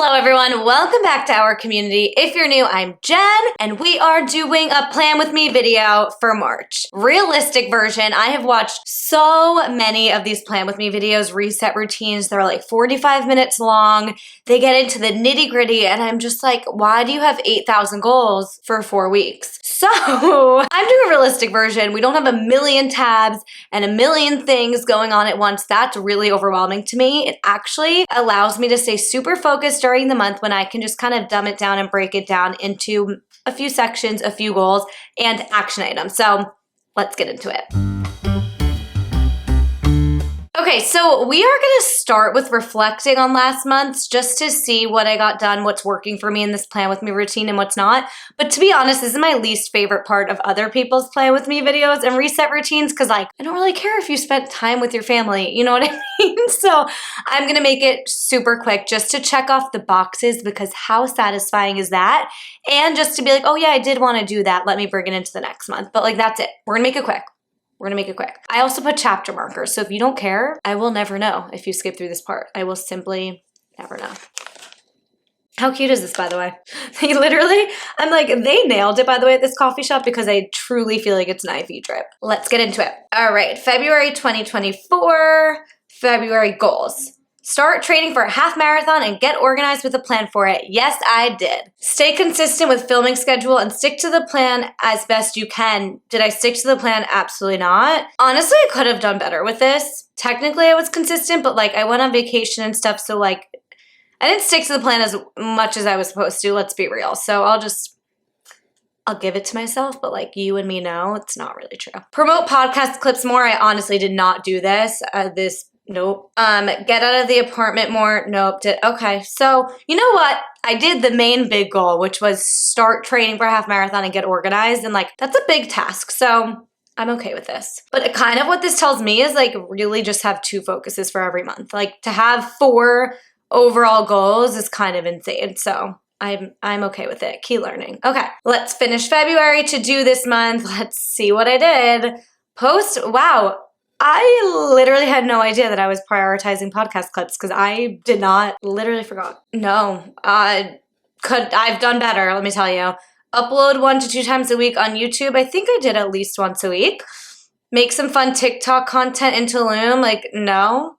Hello everyone, welcome back to our community. If you're new, I'm Jen, and we are doing a plan with me video for March. Realistic version, I have watched so many of these plan with me videos, reset routines. They're like 45 minutes long. They get into the nitty gritty, and I'm just like, why do you have 8,000 goals for 4 weeks? So I'm doing a realistic version. We don't have a million tabs and a million things going on at once. That's really overwhelming to me. It actually allows me to stay super focused during the month when I can just kind of dumb it down and break it down into a few sections, a few goals, and action items. So let's get into it. Okay, so we are gonna start with reflecting on last month's just to see what I got done, what's working for me in this plan with me routine and what's not. But to be honest, this is my least favorite part of other people's plan with me videos and reset routines because like, I don't really care if you spent time with your family, you know what I mean? So I'm gonna make it super quick just to check off the boxes because how satisfying is that? And just to be like, oh yeah, I did wanna do that. Let me bring it into the next month. But like, that's it. We're gonna make it quick. We're gonna make it quick. I also put chapter markers, so if you don't care, I will never know if you skip through this part. I will simply never know. How cute is this, by the way? They literally, I'm like, they nailed it, by the way, at this coffee shop because I truly feel like it's an IV drip. Let's get into it. All right, February 2024, February goals. Start training for a half marathon and get organized with a plan for it. Yes, I did. Stay consistent with filming schedule and stick to the plan as best you can. Did I stick to the plan? Absolutely not. Honestly, I could have done better with this. Technically, I was consistent, but like I went on vacation and stuff, so like I didn't stick to the plan as much as I was supposed to, let's be real. So I'll give it to myself, but like you and me know, it's not really true. Promote podcast clips more. I honestly did not do this. Nope. Get out of the apartment more. Nope. Okay. So you know what? I did the main big goal, which was start training for a half marathon and get organized. And like, that's a big task. So I'm okay with this. But kind of what this tells me is like really just have 2 focuses for every month. Like to have 4 overall goals is kind of insane. So I'm okay with it. Key learning. Okay. Let's finish February to do this month. Let's see what I did. Post. Wow. I literally had no idea that I was prioritizing podcast clips because I did not, literally forgot. No, I've done better, let me tell you. Upload 1 to 2 times a week on YouTube. I think I did at least once a week. Make some fun TikTok content into Loom. Like, no.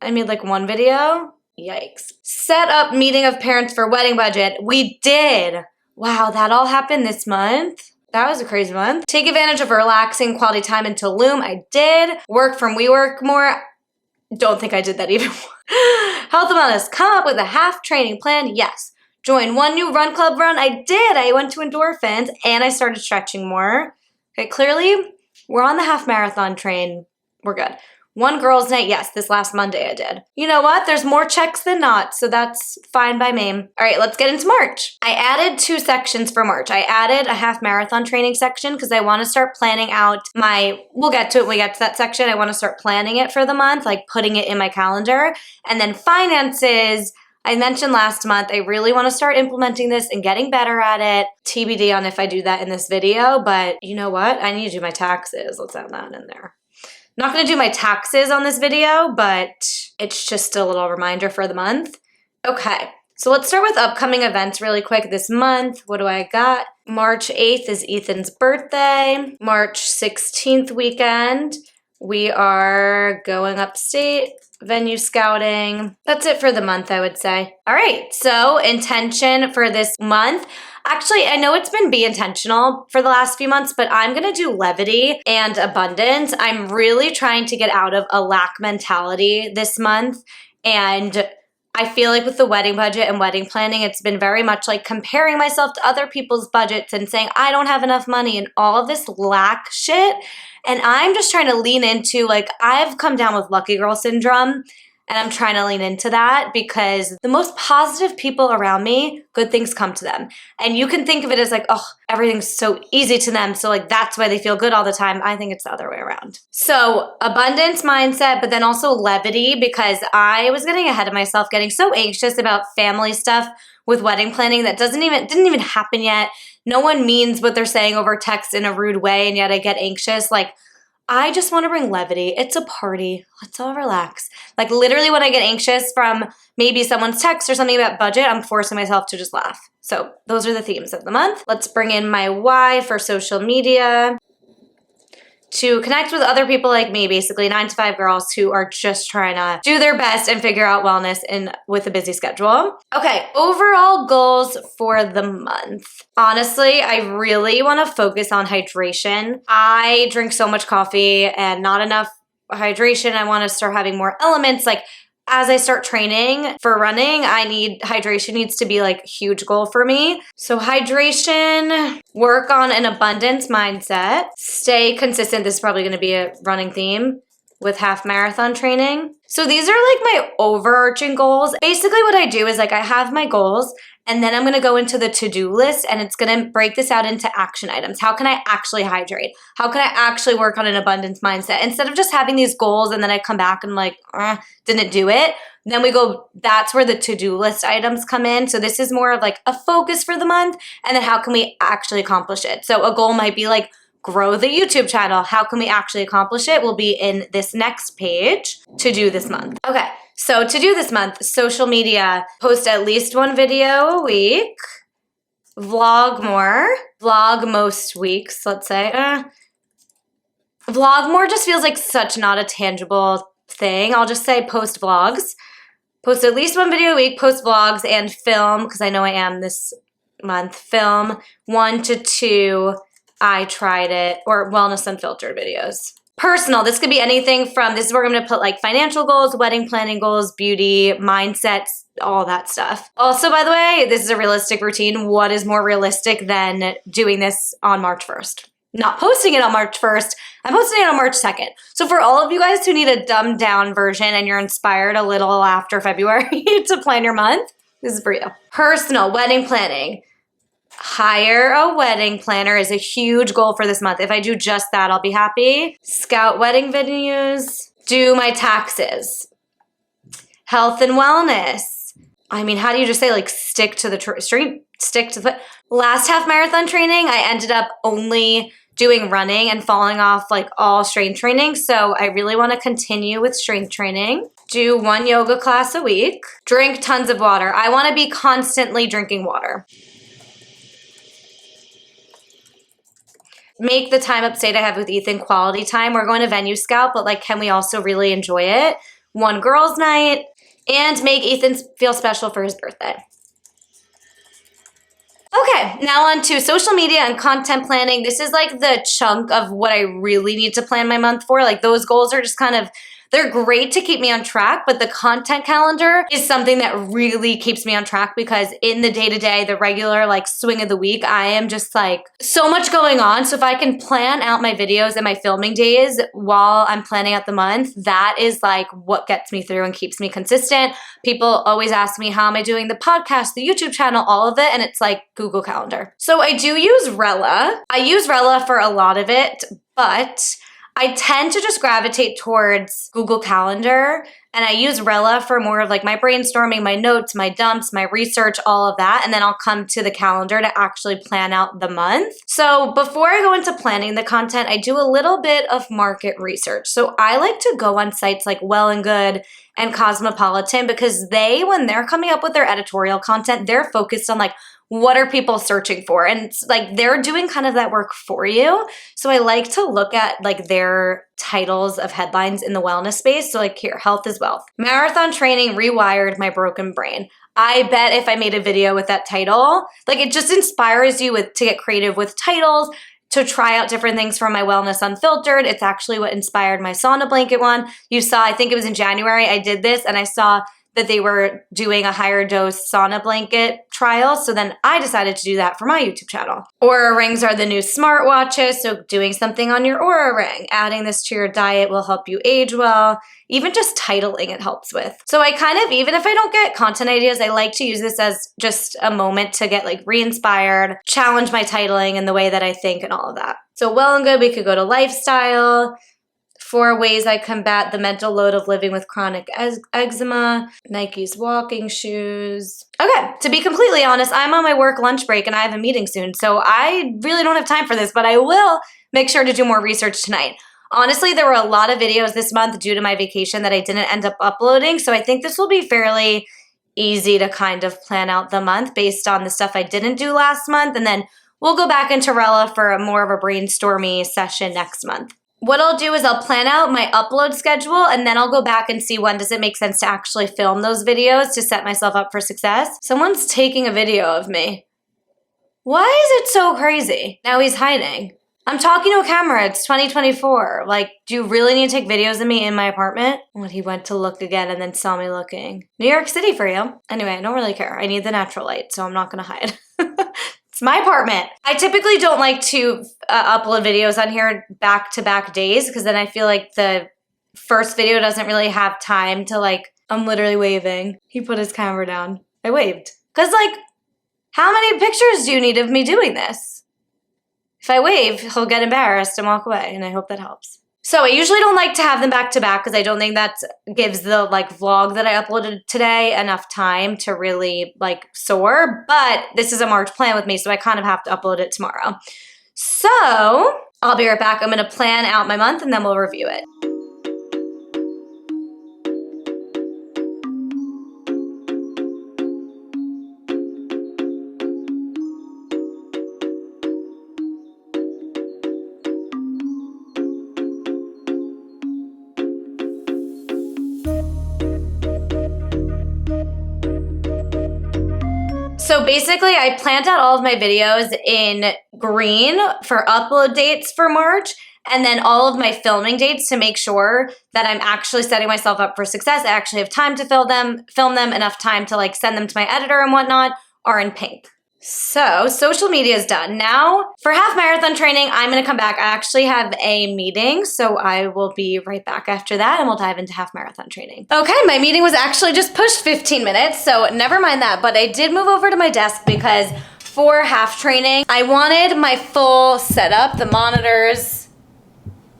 I made like 1 video. Yikes. Set up meeting of parents for wedding budget. We did. Wow, that all happened this month. That was a crazy month. Take advantage of relaxing quality time into Loom. I did. Work from WeWork more. Don't think I did that even more. Health and wellness. Come up with a half training plan. Yes. Join 1 new run club run. I did. I went to endorphins and I started stretching more. Okay, clearly we're on the half marathon train. We're good. 1 girls' night, yes, this last Monday I did. You know what? There's more checks than not, so that's fine by me. All right, let's get into March. I added 2 sections for March. I added a half marathon training section because I want to start planning out we'll get to it when we get to that section. I want to start planning it for the month, like putting it in my calendar. And then finances, I mentioned last month, I really want to start implementing this and getting better at it. TBD on if I do that in this video, but you know what? I need to do my taxes. Let's add that in there. Not going to do my taxes on this video, but it's just a little reminder for the month. Okay, so let's start with upcoming events really quick this month. What do I got? March 8th is Ethan's birthday. March 16th weekend, we are going upstate, venue scouting. That's it for the month, I would say. All right, so intention for this month. Actually, I know it's been be intentional for the last few months, but I'm going to do levity and abundance. I'm really trying to get out of a lack mentality this month. And I feel like with the wedding budget and wedding planning, it's been very much like comparing myself to other people's budgets and saying, I don't have enough money and all of this lack shit. And I'm just trying to lean into like, I've come down with lucky girl syndrome. And I'm trying to lean into that because the most positive people around me, good things come to them. And you can think of it as like, oh, everything's so easy to them. So like, that's why they feel good all the time. I think it's the other way around. So abundance mindset, but then also levity because I was getting ahead of myself, getting so anxious about family stuff with wedding planning that didn't even happen yet. No one means what they're saying over text in a rude way. And yet I get anxious. Like, I just want to bring levity. It's a party. Let's all relax. Like literally when I get anxious from maybe someone's text or something about budget, I'm forcing myself to just laugh. So those are the themes of the month. Let's bring in my why for social media. To connect with other people like me, basically 9-to-5 girls who are just trying to do their best and figure out wellness with a busy schedule. Okay, overall goals for the month. Honestly, I really want to focus on hydration. I drink so much coffee and not enough hydration. I want to start having more elements. Like as I start training for running, hydration needs to be like a huge goal for me. So hydration, work on an abundance mindset, stay consistent. This is probably going to be a running theme with half marathon training. So these are like my overarching goals. Basically what I do is like I have my goals and then I'm going to go into the to-do list and it's going to break this out into action items. How can I actually hydrate? How can I actually work on an abundance mindset? Instead of just having these goals and then I come back and I'm like, didn't do it. Then we go, that's where the to-do list items come in. So this is more of like a focus for the month. And then how can we actually accomplish it? So a goal might be like, grow the YouTube channel. How can we actually accomplish it? Will be in this next page to do this month. Okay, so to do this month, social media, post at least one video a week, vlog more, vlog most weeks, let's say. Vlog more just feels like such not a tangible thing. I'll just say post vlogs. Post at least one video a week, post vlogs, and film, because I know I am this month, film 1 to 2 I tried it, or wellness unfiltered videos. Personal, this could be anything from, this is where I'm gonna put like financial goals, wedding planning goals, beauty, mindsets, all that stuff. Also, by the way, this is a realistic routine. What is more realistic than doing this on March 1st? Not posting it on March 1st, I'm posting it on March 2nd. So for all of you guys who need a dumbed down version and you're inspired a little after February to plan your month, this is for you. Personal, wedding planning. Hire a wedding planner is a huge goal for this month. If I do just that, I'll be happy. Scout wedding venues. Do my taxes. Health and wellness. I mean, how do you just say like stick to the street? Stick to the last half marathon training. I ended up only doing running and falling off like all strength training. So I really want to continue with strength training. Do 1 yoga class a week. Drink tons of water. I want to be constantly drinking water. Make the time upstate I have with Ethan quality time. We're going to venue scout, but like, can we also really enjoy it? 1 girls' night, and make Ethan feel special for his birthday. Okay, now on to social media and content planning. This is like the chunk of what I really need to plan my month for. Like those goals are just kind of, they're great to keep me on track, but the content calendar is something that really keeps me on track because in the day-to-day, the regular like swing of the week, I am just like so much going on. So if I can plan out my videos and my filming days while I'm planning out the month, that is like what gets me through and keeps me consistent. People always ask me, how am I doing the podcast, the YouTube channel, all of it? And it's like Google Calendar. So I do use Rella. I use Rella for a lot of it, but I tend to just gravitate towards Google Calendar, and I use Rella for more of like my brainstorming, my notes, my dumps, my research, all of that, and then I'll come to the calendar to actually plan out the month. So before I go into planning the content, I do a little bit of market research. So I like to go on sites like Well and Good and Cosmopolitan because when they're coming up with their editorial content, they're focused on like, what are people searching for? And it's like they're doing kind of that work for you. So I like to look at like their titles of headlines in the wellness space. So like here, health is wealth. Marathon training rewired my broken brain. I bet if I made a video with that title, like it just inspires you to get creative with titles, to try out different things from my Wellness Unfiltered. It's actually what inspired my sauna blanket one. You saw, I think it was in January, I did this and I saw that they were doing a higher dose sauna blanket trial. So then I decided to do that for my YouTube channel. Aura rings are the new smartwatches. So doing something on your Aura ring, adding this to your diet will help you age well. Even just titling it helps with. So I kind of, even if I don't get content ideas, I like to use this as just a moment to get like re-inspired, challenge my titling and the way that I think and all of that. So Well and Good, we could go to lifestyle. 4 ways I combat the mental load of living with chronic eczema, Nike's walking shoes. Okay, to be completely honest, I'm on my work lunch break and I have a meeting soon, so I really don't have time for this, but I will make sure to do more research tonight. Honestly, there were a lot of videos this month due to my vacation that I didn't end up uploading. So I think this will be fairly easy to kind of plan out the month based on the stuff I didn't do last month. And then we'll go back into Rella for more of a brainstormy session next month. What I'll do is I'll plan out my upload schedule, and then I'll go back and see when does it make sense to actually film those videos to set myself up for success. Someone's taking a video of me. Why is it so crazy? Now he's hiding. I'm talking to a camera. It's 2024. Like, do you really need to take videos of me in my apartment? Well, he went to look again and then saw me looking. New York City for you. Anyway, I don't really care. I need the natural light, so I'm not going to hide. It's my apartment. I typically don't like to upload videos on here back-to-back days because then I feel like the first video doesn't really have time to, like, I'm literally waving. He put his camera down. I waved. Because, like, how many pictures do you need of me doing this? If I wave, he'll get embarrassed and walk away, and I hope that helps. So I usually don't like to have them back to back because I don't think that gives the like vlog that I uploaded today enough time to really like soar, but this is a March plan with me, so I kind of have to upload it tomorrow. So I'll be right back. I'm going to plan out my month and then we'll review it. So basically, I planned out all of my videos in green for upload dates for March, and then all of my filming dates to make sure that I'm actually setting myself up for success. I actually have time to film them, enough time to like send them to my editor and whatnot, are in pink. So social media is done. Now for half marathon training, I'm going to come back. I actually have a meeting, so I will be right back after that and we'll dive into half marathon training. Okay, my meeting was actually just pushed 15 minutes, so never mind that, but I did move over to my desk because for half training, I wanted my full setup, the monitors,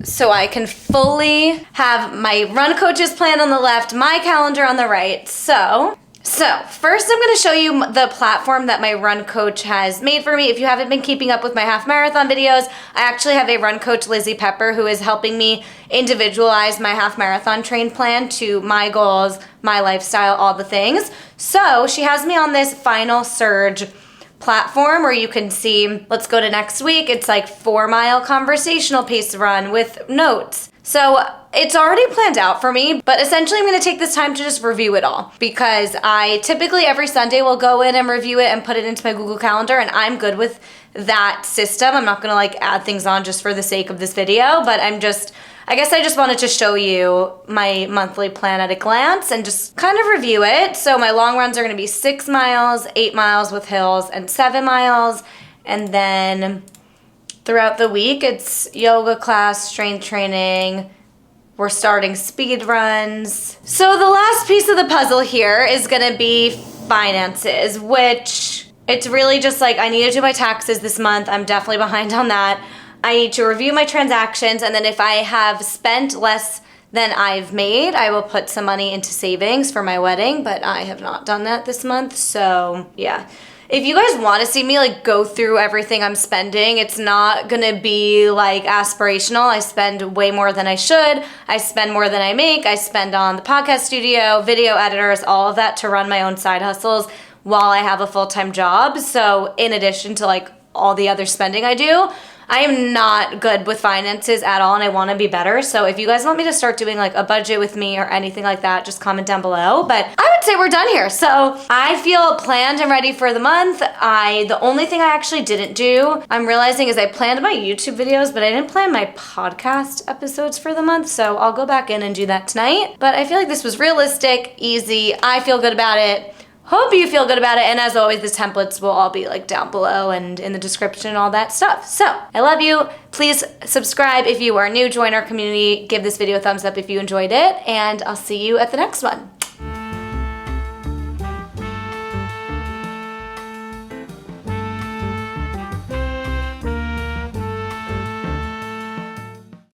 so I can fully have my run coach's plan on the left, my calendar on the right. So first I'm going to show you the platform that my run coach has made for me. If you haven't been keeping up with my half marathon videos, I actually have a run coach, Lizzie Pepper, who is helping me individualize my half marathon train plan to my goals, my lifestyle, all the things. So she has me on this Final Surge platform where you can see, let's go to next week. It's like 4-mile conversational pace run with notes. So it's already planned out for me, but essentially I'm going to take this time to just review it all because I typically every Sunday will go in and review it and put it into my Google Calendar, and I'm good with that system. I'm not going to like add things on just for the sake of this video, but I guess I just wanted to show you my monthly plan at a glance and just kind of review it. So my long runs are going to be 6 miles, 8 miles with hills, and 7 miles. And then throughout the week, it's yoga class, strength training. We're starting speed runs. So the last piece of the puzzle here is going to be finances, which it's really just like I need to do my taxes this month. I'm definitely behind on that. I need to review my transactions, and then if I have spent less than I've made, I will put some money into savings for my wedding, but I have not done that this month, so yeah. If you guys want to see me like go through everything I'm spending, it's not gonna be like aspirational. I spend way more than I should. I spend more than I make. I spend on the podcast studio, video editors, all of that to run my own side hustles while I have a full-time job. So in addition to like all the other spending I do, I am not good with finances at all, and I want to be better. So if you guys want me to start doing like a budget with me or anything like that, just comment down below. But I would say we're done here. So I feel planned and ready for the month. The only thing I actually didn't do, I'm realizing, is I planned my YouTube videos, but I didn't plan my podcast episodes for the month. So I'll go back in and do that tonight. But I feel like this was realistic, easy. I feel good about it. Hope you feel good about it, and as always, the templates will all be like down below and in the description and all that stuff. So, I love you. Please subscribe if you are new, join our community, give this video a thumbs up if you enjoyed it, and I'll see you at the next one.